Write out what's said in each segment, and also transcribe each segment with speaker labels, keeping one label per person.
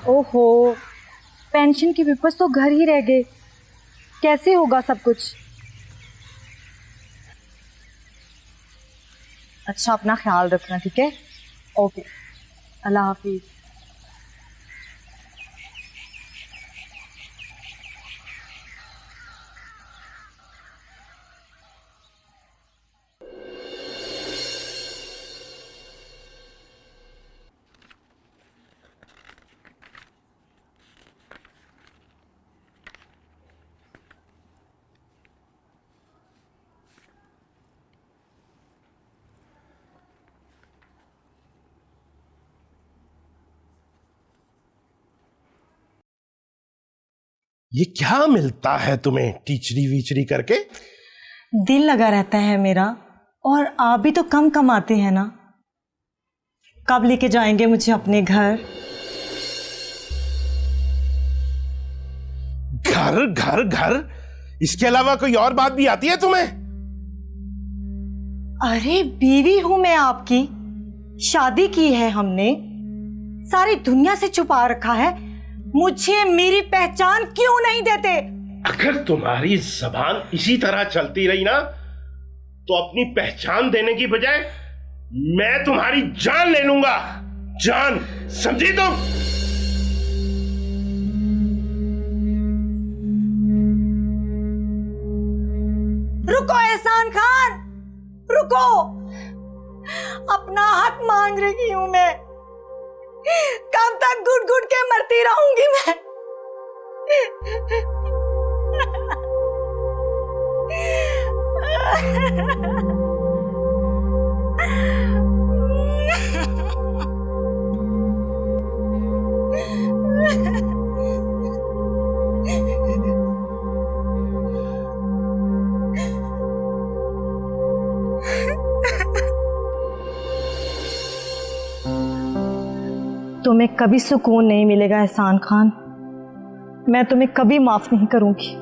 Speaker 1: ओहो, पेंशन के पेपर्स तो घर ही रह गए, कैसे होगा सब कुछ। अच्छा, अपना ख्याल रखना, ठीक है? ओके, अल्लाह हाफिज।
Speaker 2: ये क्या मिलता है तुम्हें टीचरी वीचरी करके?
Speaker 1: दिल लगा रहता है मेरा, और आप भी तो कम कमाते हैं ना। कब लेके जाएंगे मुझे अपने घर?
Speaker 2: घर घर घर, इसके अलावा कोई और बात भी आती है तुम्हें?
Speaker 1: अरे बीवी हूं मैं आपकी, शादी की है हमने, सारी दुनिया से छुपा रखा है। मुझे मेरी पहचान क्यों नहीं देते?
Speaker 2: अगर तुम्हारी जबान इसी तरह चलती रही ना, तो अपनी पहचान देने की बजाय मैं तुम्हारी जान ले लूंगा। जान, समझी तुम?
Speaker 1: रुको एहसान खान, रुको, अपना हक मांग रही हूं मैं। कब तक घुट घुट के मरती रहूंगी मैं? तुम्हें कभी सुकून नहीं मिलेगा एहसान खान, मैं तुम्हें कभी माफ नहीं करूंगी।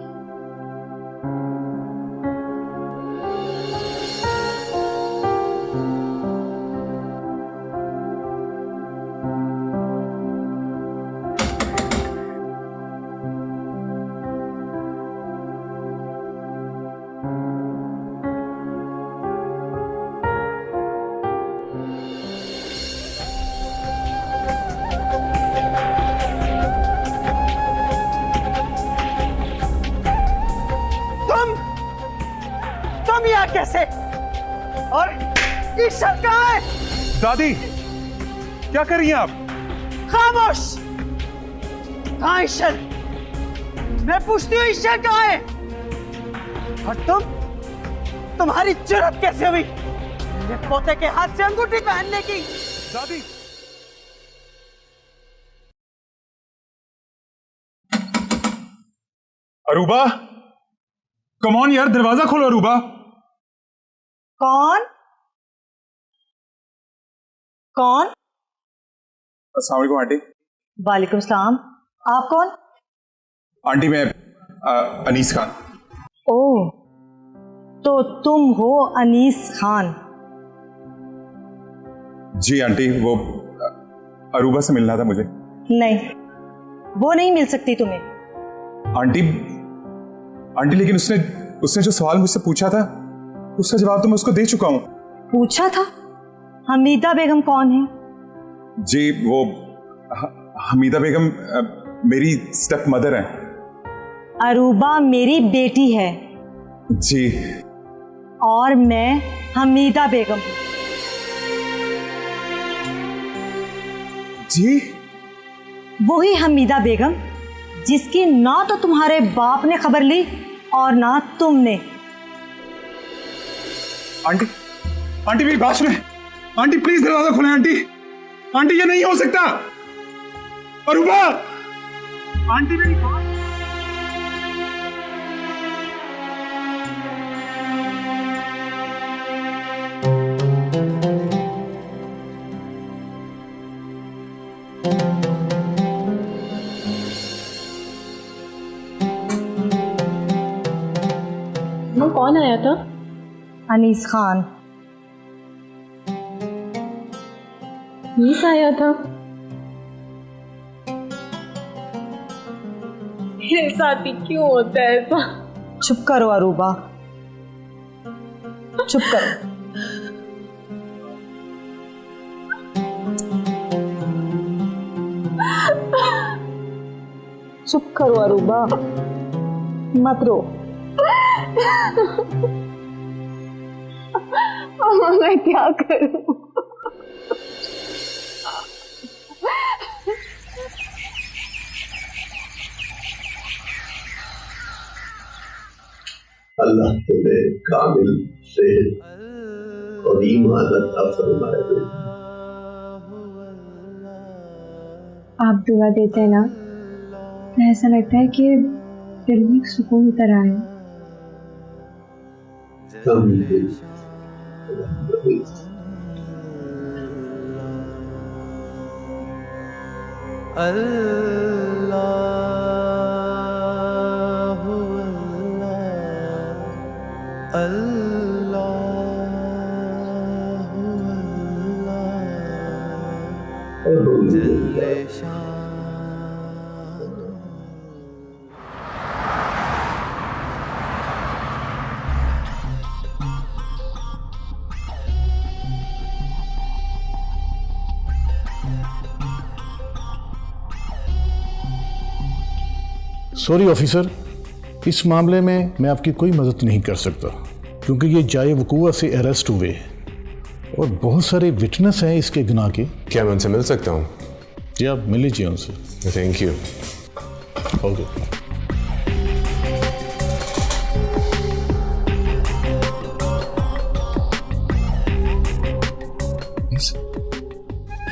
Speaker 1: तुम यहाँ कैसे? और ईश्वर कहाँ है?
Speaker 3: दादी, क्या कर रही हैं आप?
Speaker 1: खामोश! कहाँ ईश्वर? मैं पूछती हूँ ईश्वर कहाँ है? और तुम्हारी जुर्रत कैसे हुई मेरे पोते के हाथ से अंगूठी पहनने की?
Speaker 3: दादी, अरूबा, कम ऑन यार, दरवाजा खोलो अरूबा।
Speaker 1: कौन? कौन?
Speaker 3: अस्सलाम वालेकुम आंटी।
Speaker 1: वालेकुम सलाम। आप कौन?
Speaker 3: आंटी मैं अनीस खान।
Speaker 1: ओह, तो तुम हो अनीस खान?
Speaker 3: जी आंटी, वो अरूबा से मिलना था मुझे।
Speaker 1: नहीं, वो नहीं मिल सकती तुम्हें।
Speaker 3: आंटी लेकिन उसने जो सवाल मुझसे पूछा था उसका जवाब तो मैं उसको दे चुका हूं।
Speaker 1: पूछा था? हमीदा बेगम कौन है?
Speaker 3: जी वो हमीदा बेगम मेरी स्टेप मदर है।
Speaker 1: अरूबा मेरी बेटी है।
Speaker 3: जी।
Speaker 1: और मैं हमीदा बेगम हूं।
Speaker 3: जी?
Speaker 1: वही हमीदा बेगम जिसकी ना तो तुम्हारे बाप ने खबर ली और ना तुमने।
Speaker 3: आंटी मेरी बात सुने। आंटी प्लीज दरवाजा खोलें। आंटी ये नहीं हो सकता। अरूबा, आंटी मेरी बात।
Speaker 4: वो कौन आया था?
Speaker 1: अनीस खान।
Speaker 4: मीस आया था? मेरे साथ ही क्यों होता है ऐसा?
Speaker 1: चुप करो अरूबा, चुप करो। चुप करो अरूबा, मत रो।
Speaker 4: मैं क्या करूं?
Speaker 5: अल्लाह तुम्हें कामिल सेहत और ईमान अता फरमाए।
Speaker 4: आप दुआ देते हैं ना, तो ऐसा लगता है कि दिल में सुकून उतर आया।
Speaker 6: सॉरी ऑफिसर, इस मामले में मैं आपकी कोई मदद नहीं कर सकता क्योंकि ये जाए वकूआ से अरेस्ट हुए और बहुत सारे विटनेस हैं इसके गुनाह के।
Speaker 7: क्या मैं उनसे मिल सकता हूँ?
Speaker 6: जी आप मिल लीजिए उनसे।
Speaker 7: Thank you.
Speaker 6: ओके।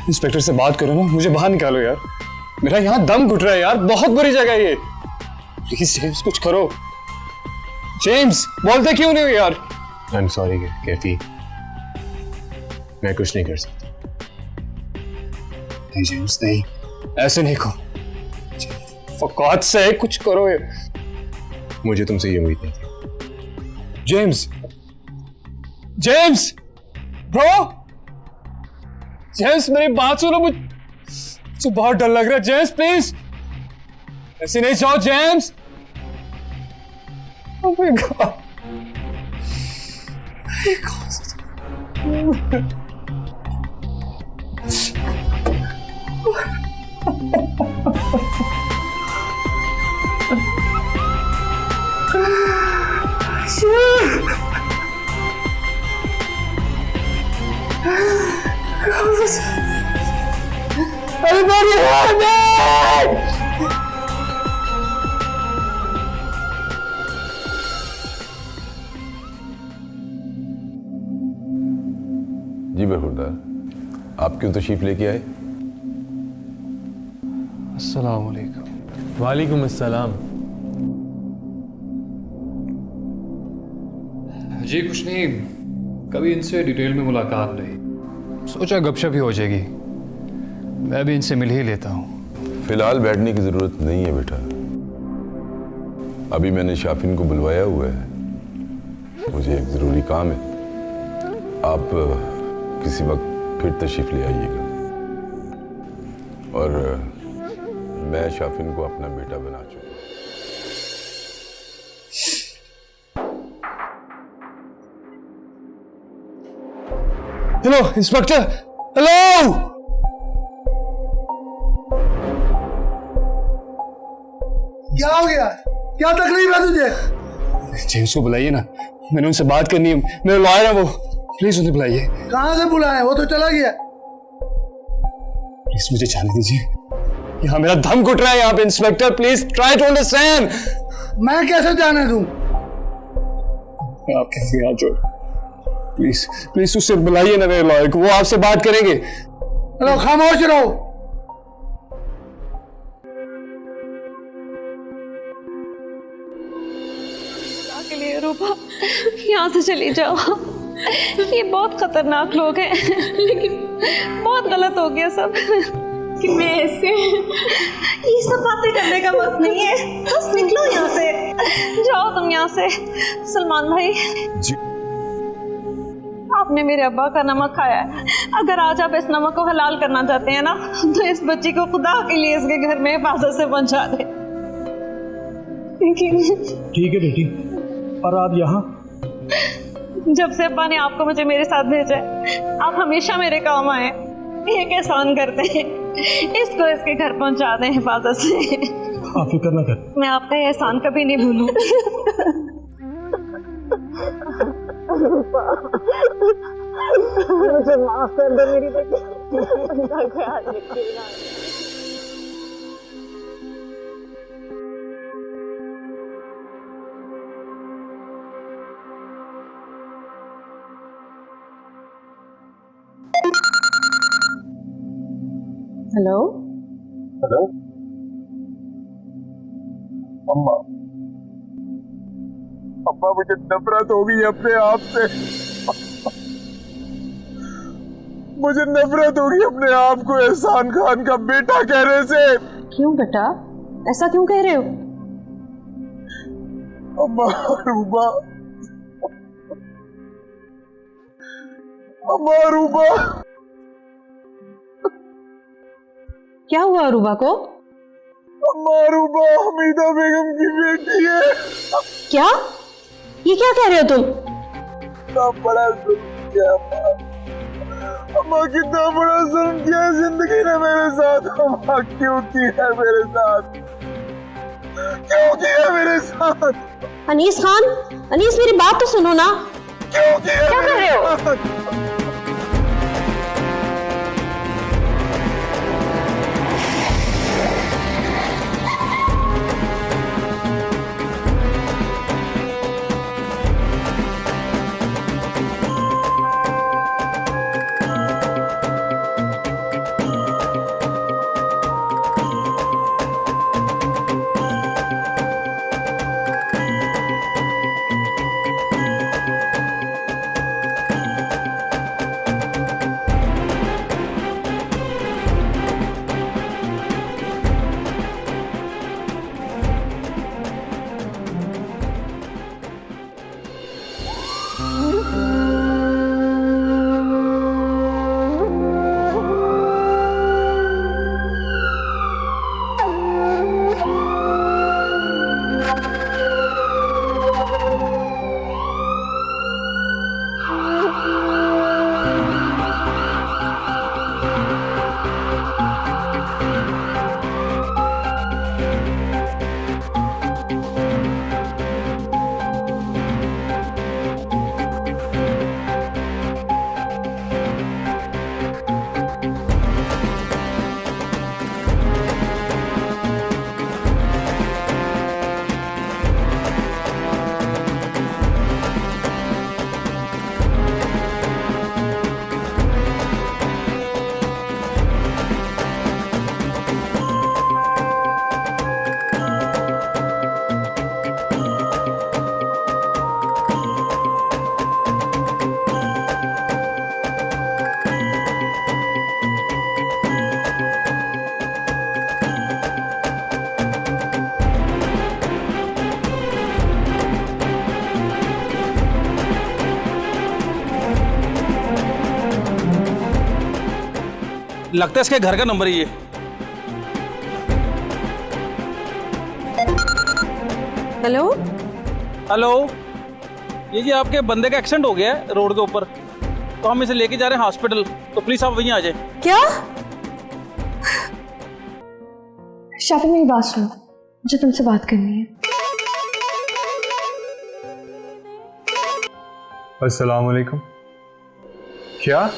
Speaker 3: इंस्पेक्टर से बात करो ना, मुझे बाहर निकालो यार, मेरा यहाँ दम घुट रहा है यार, बहुत बुरी जगह है ये। प्लीज जेम्स कुछ करो। जेम्स बोलते क्यों नहीं हो यार?
Speaker 7: आई एम सॉरी कैथी, मैं कुछ नहीं कर सकता।
Speaker 3: नहीं जेम्स नहीं, ऐसे नहीं कहो। फॉर गॉड से कुछ करो यार।
Speaker 7: मुझे तुमसे ये उम्मीद नहीं थी।
Speaker 3: जेम्स, जेम्स ब्रो, जेम्स मेरी बात सुनो, मुझे बहुत डर लग रहा है। जेम्स प्लीज ऐसे नहीं जाओ James. Oh my God. Everybody help me!
Speaker 7: जी बरखुरदार, आप क्यों तशरीफ लेके आए?
Speaker 3: अस्सलाम वालेकुम।
Speaker 8: वालेकुम अस्सलाम।
Speaker 9: जी कुछ नहीं, कभी इनसे डिटेल में मुलाकात नहीं, सोचा गपशप ही हो जाएगी, मैं भी इनसे मिल ही लेता हूँ।
Speaker 7: फिलहाल बैठने की जरूरत नहीं है बेटा, अभी मैंने शाफिन को बुलवाया हुआ है, मुझे एक जरूरी काम है। आप किसी वक्त फिर तशरीफ ले आइएगा और मैं शाफिन को अपना बेटा बना चुका।
Speaker 3: Hello inspector, hello.
Speaker 10: क्या हो गया? क्या तकलीफ है तुझे?
Speaker 3: जेम्स को बुलाइए ना, मैंने उनसे बात करनी है, मेरे लॉयर है वो, प्लीज उन्हें बुलाइए।
Speaker 10: कहां से बुलाए? वो तो चला गया।
Speaker 3: प्लीज मुझे जाने दीजिए, यहाँ मेरा दम घुट रहा है यहाँ पे। Inspector please try to understand.
Speaker 10: मैं कैसे जाने दूं?
Speaker 3: आप कैसे आ जाओ, प्लीज प्लीज उससे बुलाइए ना मेरे लॉयर को, वो आपसे बात करेंगे।
Speaker 10: हेलो, खामोश रहो।
Speaker 4: के लिए रूपा, यहाँ से चली जाओ, ये बहुत खतरनाक लोग हैं, लेकिन बहुत गलत हो गया सब। कि मैं ऐसे, ये सब बातें करने का वक्त नहीं है, बस निकलो यहाँ से, जाओ तुम यहाँ से। सलमान भाई
Speaker 3: जी,
Speaker 4: आपने मेरे अब्बा का नमक खाया है, अगर आज आप इस नमक को हलाल करना चाहते हैं ना, तो इस बच्ची को खुदा के लिए इसके घर में हिफाजत से पहुंचा दे।
Speaker 6: ठीक है बेटी, और आप यहाँ?
Speaker 4: जब से अब्बा ने आपको मुझे मेरे साथ भेजा है, आप हमेशा मेरे काम आए। एक एहसान करते हैं, इसको इसके घर पहुंचा दें हिफाजत से।
Speaker 6: आप फिक्र न कर,
Speaker 4: मैं आपका ये एहसान कभी नहीं भूलूं। मुझे माफ कर दो मेरी बेटी, ख्याल रखिएगा। हेलो
Speaker 3: हेलो अम्मा, अम्मा मुझे नफरत हो गई अपने आप से। मुझे नफरत हो गई अपने आप को एहसान खान का बेटा कहने से।
Speaker 4: क्यों बेटा, ऐसा क्यों कह रहे हो?
Speaker 3: अम्मा रूबा, अम्मा रूबा।
Speaker 4: क्या हुआ अरूबा को?
Speaker 3: अम्मा रूबा हमीदा बेगम की बेटी है।
Speaker 4: क्या? ये क्या कह रहे हो तुम?
Speaker 3: कितना बड़ा जुल्म किया अम्मा, अम्मा कितना बड़ा जुल्म किया जिंदगी ने मेरे साथ। अम्मा क्यों किया मेरे साथ, क्यों किया मेरे साथ?
Speaker 4: अनीस खान, अनीस मेरी बात तो सुनो ना।
Speaker 3: क्यों किया?
Speaker 4: क्या कर रहे हो?
Speaker 8: लगता है इसके घर का नंबर ही है।
Speaker 4: हेलो
Speaker 8: हेलो, ये जी आपके बंदे का एक्सीडेंट हो गया है रोड के ऊपर, तो हम इसे लेके जा रहे हैं हॉस्पिटल, तो प्लीज आप वहीं आ जाए।
Speaker 4: क्या? शाफी मेरी बात सुनो, मुझे तुमसे बात करनी है।
Speaker 3: अस्सलाम वालेकुम। क्या?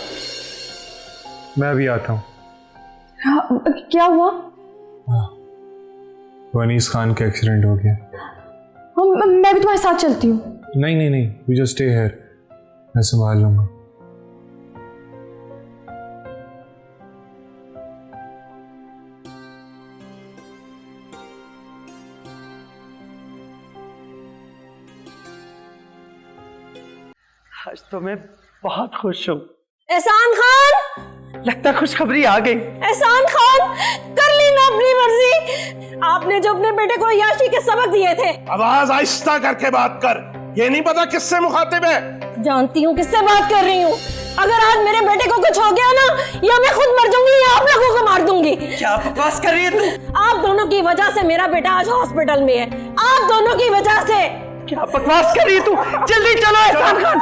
Speaker 3: मैं अभी आता हूँ।
Speaker 4: हाँ, क्या हुआ?
Speaker 3: अनीस खान का एक्सीडेंट हो गया।
Speaker 4: मैं भी तुम्हारे साथ चलती हूँ।
Speaker 3: नहीं नहीं नहीं, यू जस्ट स्टे हियर, मैं संभाल लूंगा।
Speaker 1: आज तो मैं बहुत खुश हूँ।
Speaker 4: एहसान खान,
Speaker 1: लगता खुशखबरी आ गई।
Speaker 4: एहसान खान, कर ली ना अपनी मर्जी। आपने जो अपने बेटे को याशी के सबक दिए थे।
Speaker 2: आवाज आहिस्ता करके बात कर, ये नहीं पता किससे मुखातिब है।
Speaker 4: जानती हूँ किससे बात कर रही हूँ। अगर आज मेरे बेटे को कुछ हो गया ना, या मैं खुद मर जाऊंगी या आप लोगों को मार दूंगी।
Speaker 1: क्या क्या बकवास कर रही है तू?
Speaker 11: आप दोनों की वजह से मेरा बेटा आज हॉस्पिटल में है, आप दोनों की वजह से।
Speaker 1: क्या बकवास कर रही है तू? जल्दी चलो एहसान खान।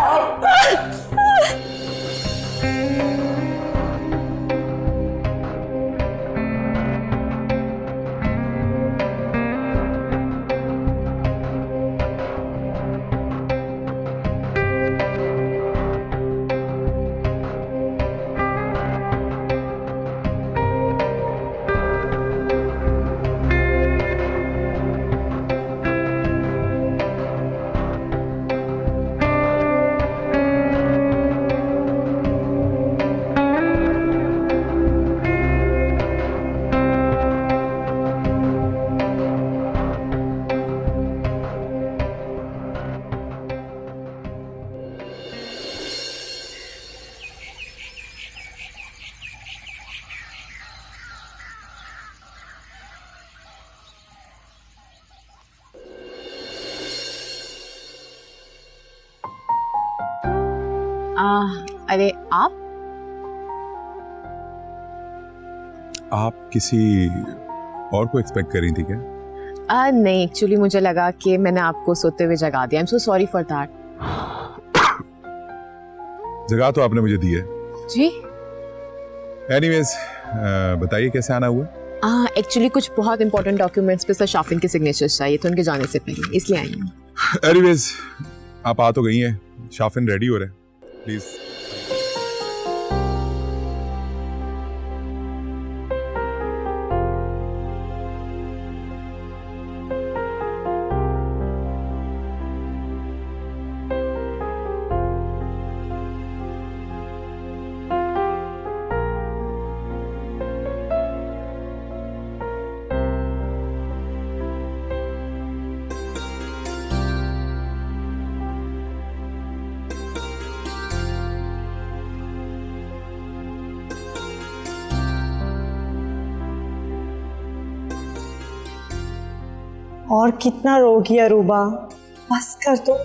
Speaker 12: अरे
Speaker 13: आप किसी और को एक्सपेक्ट कर रही थी क्या?
Speaker 12: नहीं, एक्चुअली मुझे लगा कि मैंने आपको सोते हुए जगा दिया। I am so sorry for that.
Speaker 13: जगह तो आपने मुझे दी है
Speaker 12: जी।
Speaker 13: एनीवेज, बताइए कैसे आना हुआ?
Speaker 12: एक्चुअली कुछ बहुत इंपॉर्टेंट डॉक्यूमेंट्स पे सर शाफिन के सिग्नेचर्स चाहिए थे उनके जाने से पहले, इसलिए आई हूँ।
Speaker 13: एनीवेज, आप आ तो गई हैं, शाफिन रेडी हो रहे हैं, प्लीज।
Speaker 11: और कितना रोगी अरूबा, बस कर दो।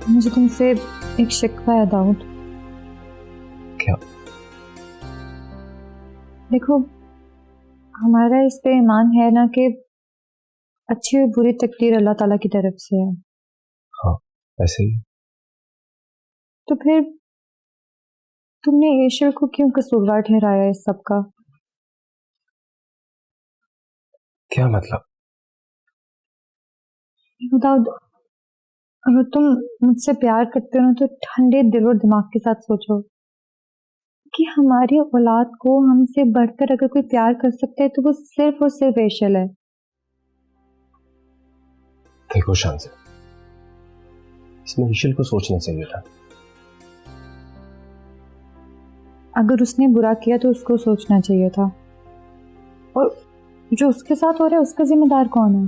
Speaker 4: मुझे तुमसे एक शिकवा है दाऊद।
Speaker 9: क्या?
Speaker 4: देखो, हमारा इस पे ईमान है ना कि अच्छी और बुरी तकदीर अल्लाह ताला की तरफ से है।
Speaker 9: हाँ, ऐसे ही।
Speaker 4: तो फिर तुमने ईश्वर को क्यों कसूरवार ठहराया इस सब का?
Speaker 9: क्या मतलब?
Speaker 4: दाऊद, अगर तुम मुझसे प्यार करते हो ना तो ठंडे दिल और दिमाग के साथ सोचो कि हमारी औलाद को हमसे बढ़कर अगर कोई प्यार कर सकता है तो वो सिर्फ और सिर्फ एशल है।
Speaker 14: देखो शांति, इसमें विशल को सोचना चाहिए था।
Speaker 4: अगर उसने बुरा किया तो उसको सोचना चाहिए था, और जो उसके साथ हो रहा है उसका जिम्मेदार कौन है?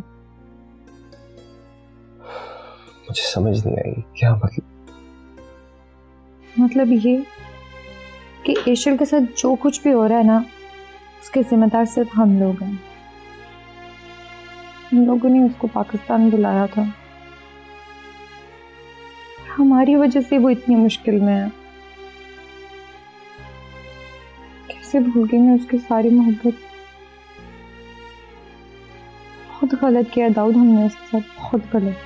Speaker 14: मुझे समझ नहीं आई क्या
Speaker 4: मतलब ये कि एशल के साथ जो कुछ भी हो रहा है ना, उसके जिम्मेदार सिर्फ हम लोग हैं। हम लोगों ने उसको पाकिस्तान बुलाया था, हमारी वजह से वो इतनी मुश्किल में है। कैसे भूल गई मैं उसकी सारी मोहब्बत। बहुत गलत किया दाऊद हमने उसके साथ, बहुत गलत।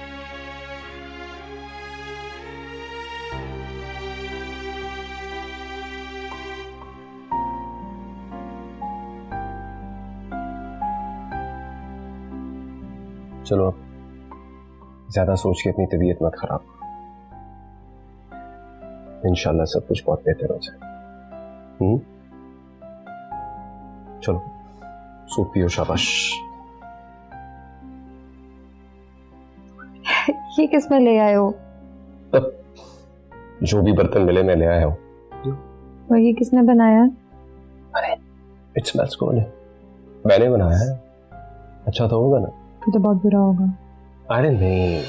Speaker 14: चलो अब ज्यादा सोच के अपनी तबीयत मत खराब करो। इंशाल्लाह सब कुछ बहुत बेहतर हो जाए। चलो सूप पियो, शाबाश।
Speaker 4: ये किस में ले आए हो?
Speaker 14: जो भी बर्तन मिले मैं ले आया हूँ।
Speaker 4: वही किसने बनाया?
Speaker 14: अरे इट स्मेल्स गुड, मैंने बनाया है। अच्छा तो होगा ना?
Speaker 4: फिर तो बहुत बुरा होगा।
Speaker 14: अरे नहीं,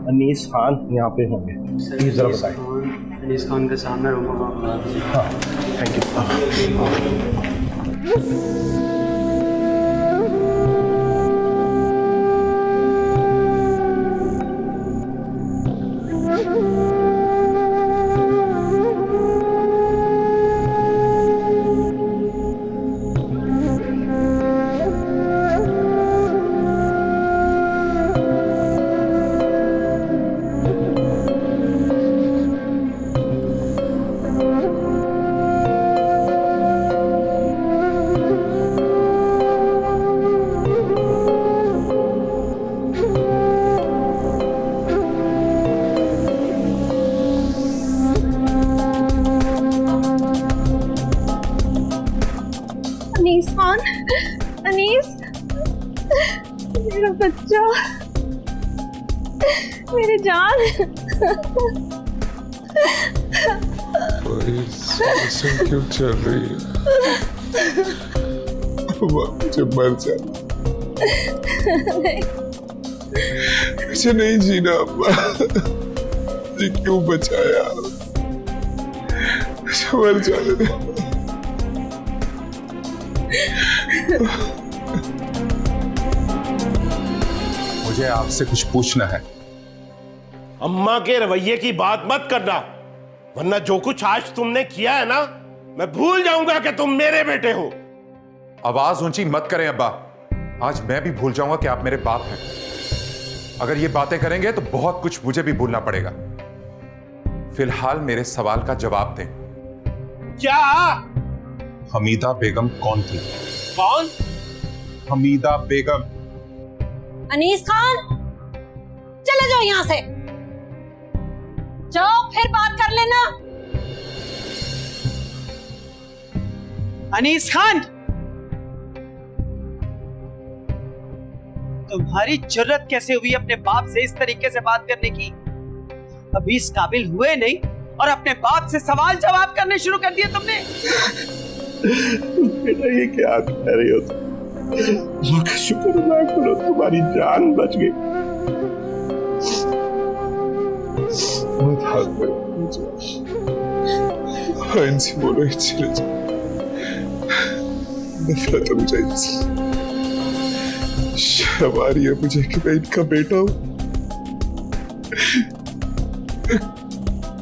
Speaker 2: अनीस खान यहाँ पे होंगे, प्लीज जरा बताएं।
Speaker 15: अनीस खान के सामने रहूँगा।
Speaker 2: हाँ थैंक यू।
Speaker 4: अनीस खान, अनीस, मेरा बच्चा, मेरी जान।
Speaker 3: क्यों चल रही है? मुझे मर जाना, मुझे नहीं जीना। अम्मा जी क्यों बचाया? मुझे मर जाने दे।
Speaker 13: मुझे आपसे कुछ पूछना है।
Speaker 2: अम्मा के रवैये की बात मत करना, वरना जो कुछ आज तुमने किया है ना, मैं भूल जाऊंगा कि तुम मेरे बेटे हो।
Speaker 13: आवाज ऊंची मत करें अब्बा, आज मैं भी भूल जाऊंगा कि आप मेरे बाप हैं। अगर ये बातें करेंगे तो बहुत कुछ मुझे भी भूलना पड़ेगा। फिलहाल मेरे सवाल का जवाब दें।
Speaker 2: क्या?
Speaker 13: हमीदा बेगम कौन थी?
Speaker 2: कौन?
Speaker 13: हमीदा बेगम।
Speaker 11: अनीस खान, चले जाओ यहां से, जाओ फिर बात कर लेना।
Speaker 1: अनीस खान, तुम्हारी जरूरत कैसे हुई अपने बाप से इस तरीके से बात करने की? अभी इस काबिल हुए नहीं और अपने बाप से सवाल जवाब करने शुरू कर दिए तुमने।
Speaker 2: बेटा ये क्या कह रही हो तुम? अल्लाह का शुक्र अदा करो, तुम्हारी जान बच गई।
Speaker 3: मत हाथ में इनसे बोलो, चले जाओ। नफरत है मुझे इनसे, शर्म आ रही है मुझे कि मैं इनका बेटा हूं।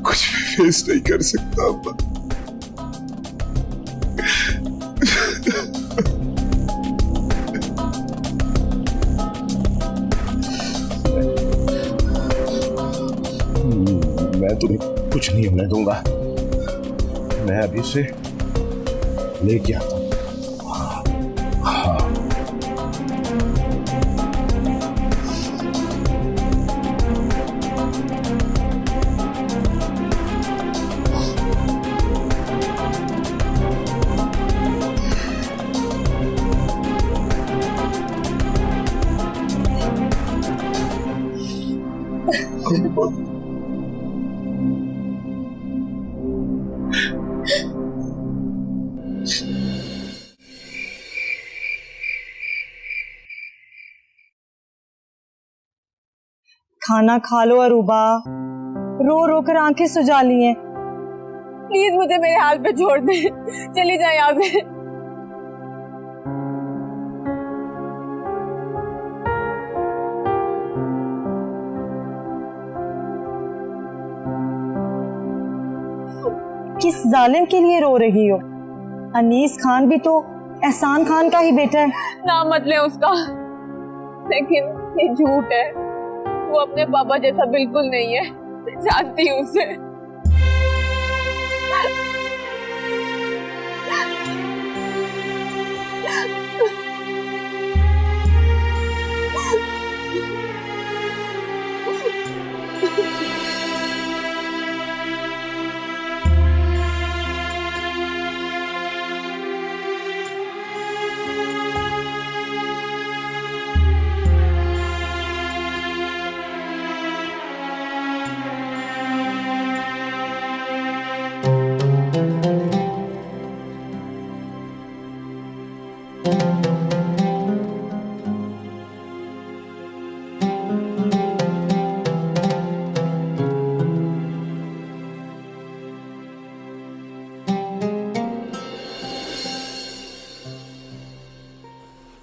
Speaker 3: कुछ भी फेस नहीं कर सकता अम्मा।
Speaker 2: मैं तुम्हें कुछ नहीं होने दूंगा। मैं अभी से
Speaker 6: लेके आता हूं। हाँ
Speaker 11: खाना खा लो अरूबा, रो रो कर आंखें सुजा ली हैं। प्लीज मुझे मेरे हाल पे छोड़ दे, चली जाए यहाँ से। किस जालिम के लिए रो रही हो? अनीस खान भी तो एहसान खान का ही बेटा है।
Speaker 4: नाम मत ले उसका, लेकिन ये झूठ है। वो अपने पापा जैसा बिल्कुल नहीं है, मैं जानती हूँ उसे।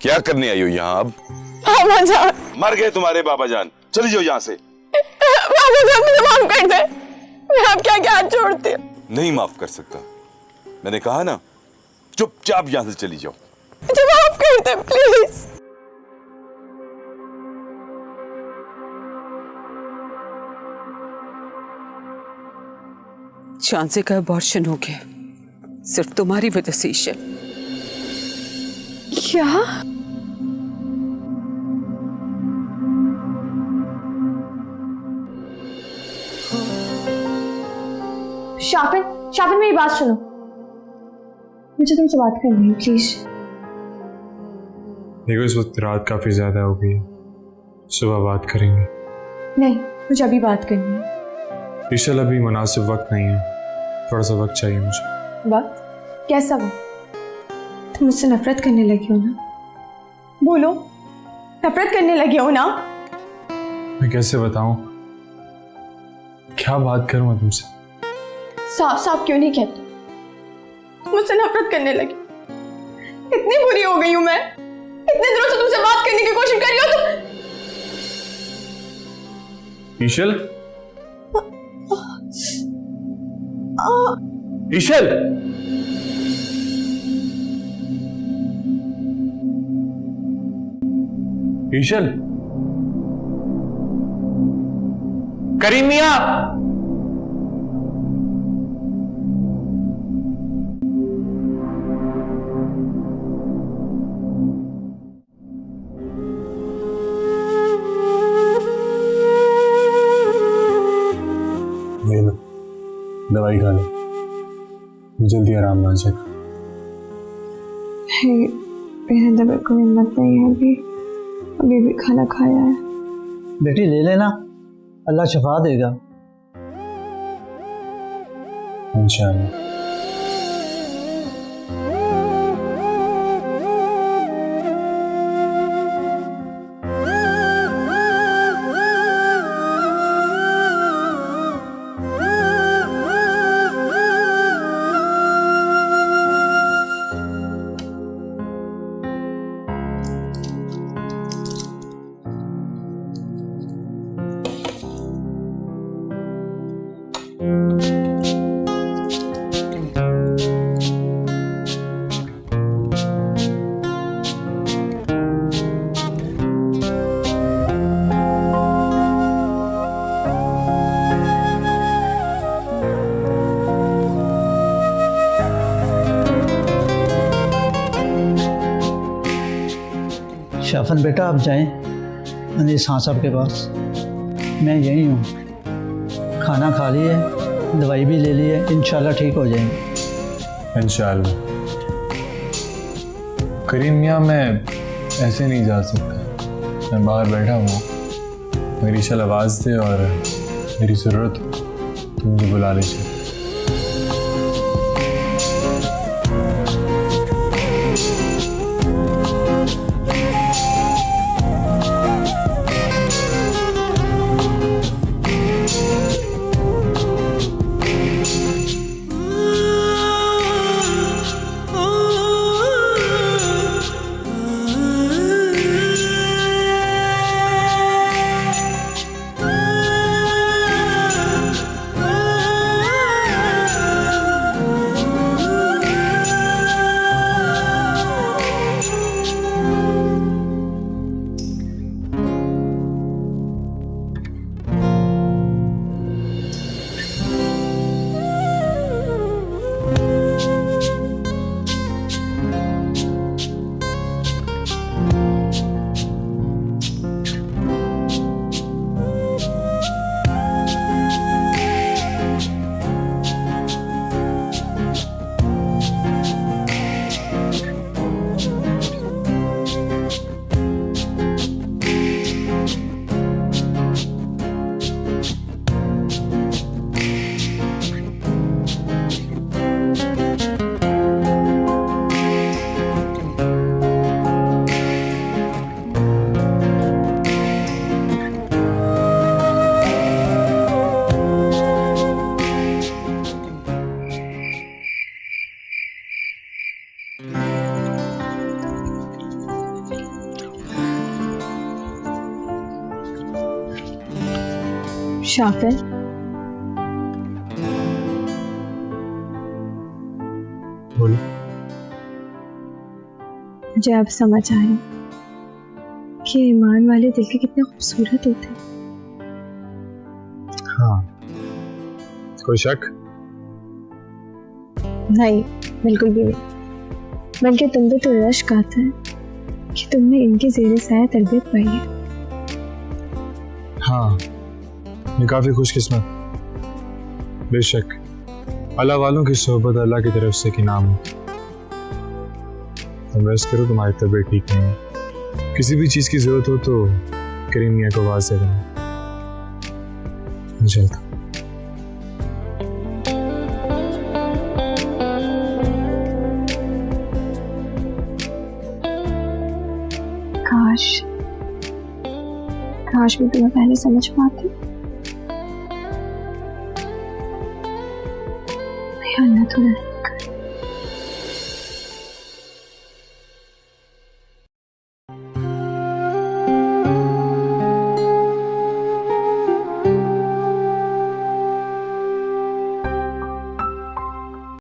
Speaker 7: क्या करने आई हो यहाँ अब?
Speaker 11: बाबा जान,
Speaker 7: मर गए तुम्हारे बाबा जान, चली जाओ यहाँ से।
Speaker 11: बाबा जान मुझे माफ कर दे, मैं आपके आगे हाथ जोड़ती हूँ।
Speaker 7: नहीं माफ कर सकता, मैंने कहा ना, चुपचाप यहाँ से चली जाओ।
Speaker 11: मुझे माफ कर दे प्लीज।
Speaker 16: चांसे का अबॉर्शन हो गया, सिर्फ तुम्हारी वजह से। ईशल,
Speaker 4: क्या?
Speaker 17: शाफिन, शाफिन मेरी बात सुनो, मुझे तुमसे बात करनी है प्लीज।
Speaker 18: देखो इस वक्त रात काफी ज्यादा हो गई है, सुबह बात करेंगे।
Speaker 17: नहीं, मुझे अभी बात करनी है।
Speaker 18: ईशल अभी मुनासिब वक्त नहीं है, थोड़ा सा वक्त चाहिए मुझे।
Speaker 17: वक्त? कैसा वक्त? तुम मुझसे नफरत करने लगी हो ना? बोलो, नफरत करने लगी हो ना?
Speaker 18: मैं कैसे बताऊं, क्या बात करूं मैं तुमसे?
Speaker 17: साफ साफ क्यों नहीं कहते? मुझसे नफरत करने लगी। इतनी बुरी हो गई हूं मैं, इतने दिनों से तुमसे बात करने की कोशिश कर रही हो तुम।
Speaker 18: ईशल, ईशल, ईशल, करीम मियां, दवाई खा लो, जल्दी आराम आ जाएगा।
Speaker 17: मेरे दवा को हिम्मत नहीं है, अभी भी खाना खाया है।
Speaker 1: बेटी ले लेना, अल्लाह शफा देगा
Speaker 18: इंशाअल्लाह।
Speaker 19: शाफन बेटा आप जाएं अनीस खान साहब के पास, मैं यहीं हूँ। खाना खा लिए, दवाई भी ले ली है, इंशाल्लाह ठीक हो जाएंगे।
Speaker 18: इंशाल्लाह। करीम मियाँ मैं ऐसे नहीं जा सकता, मैं बाहर बैठा हूँ। मेरी चल आवाज़ दे और मेरी ज़रूरत हो तो मुझे बुला लीजिए।
Speaker 17: शाफिन,
Speaker 18: बोलो।
Speaker 17: मुझे अब समझ आया कि ईमान वाले दिल के कितने खूबसूरत होते हैं।
Speaker 18: हाँ, कोई शक?
Speaker 17: नहीं, बिल्कुल भी नहीं। बल्कि तुम पे तो रश्क आता है कि तुमने इनकी ज़ेरे साया तरबियत पाई है।
Speaker 18: हाँ, मैं काफ़ी खुशकिस्मत। बेशक अल्लाह वालों की सोहबत अल्लाह की तरफ से कि नाम तुम रेस्ट करो, तुम्हारी तबीयत ठीक नहीं है। किसी भी चीज़ की ज़रूरत हो तो करीम मियाँ को आवाज़ दे देना। चलता।
Speaker 17: काश भी तुम्हें पहले समझ पाती। अल्लाह तुम्हें